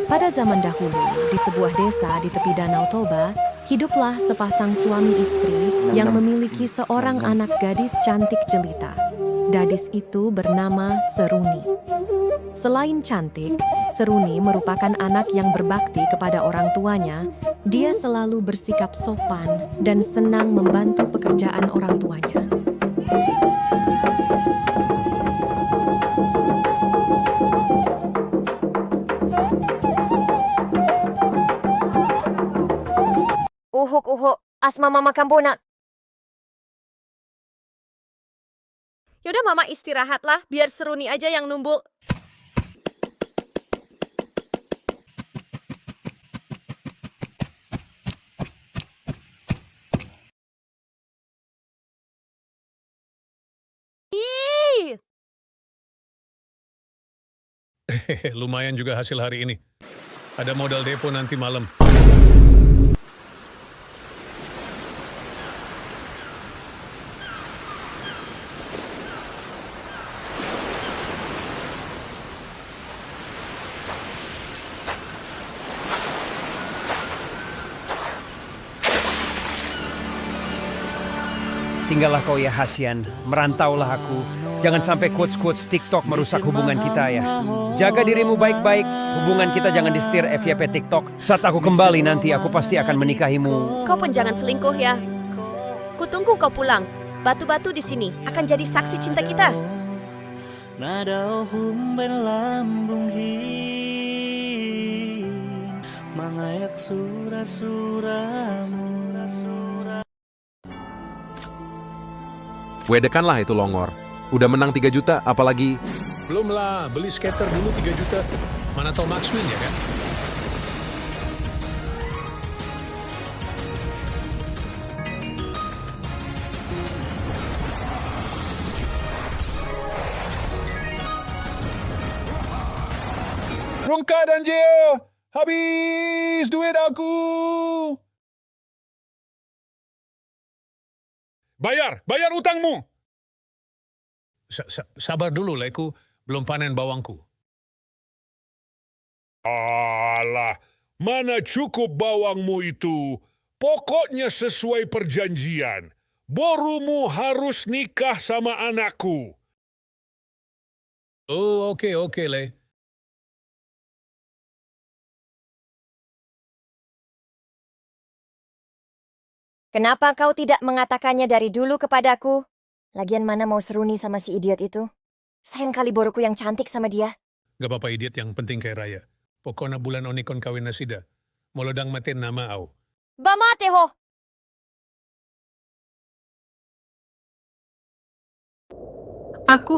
Pada zaman dahulu, di sebuah desa di tepi Danau Toba, hiduplah sepasang suami istri yang memiliki seorang anak gadis cantik jelita. Gadis itu bernama Seruni. Selain cantik, Seruni merupakan anak yang berbakti kepada orang tuanya. Dia selalu bersikap sopan dan senang membantu pekerjaan orang tuanya. Uhuk, asma mama kambonak. Yaudah mama istirahatlah, biar Seruni aja yang numbuk. Ih, Lumayan juga hasil hari ini. Ada modal depo nanti malam. Tinggallah kau ya Hasian, merantaulah aku. Jangan sampai quotes-quotes TikTok merusak hubungan kita ya. Jaga dirimu baik-baik, hubungan kita jangan disetir FYP TikTok. Saat aku kembali nanti aku pasti akan menikahimu. kau pun jangan selingkuh ya. Kutunggu kau pulang. Batu-batu di sini akan jadi saksi cinta kita. Nada humben lambung hin mangayak surah-suramu. Wedekanlah itu Longor. Udah menang 3 juta, apalagi... Belum lah, beli skater dulu 3 juta. Mana tau Max win ya kan? Rungka dan Jeo, habis duit aku. Bayar utangmu. Sabar dulu, Leku. Belum panen bawangku. Alah, mana cukup bawangmu itu? Pokoknya sesuai perjanjian. Borumu harus nikah sama anakku. Oh, oke, Le. Kenapa kau tidak mengatakannya dari dulu kepadaku? Lagian mana mau Seruni sama si idiot itu? Sayang kali boruku yang cantik sama dia. Gak apa-apa idiot, yang penting kayak raya. Pokoknya bulan onikon kawin nasida. Molodang matin nama au. Bamate ho! Aku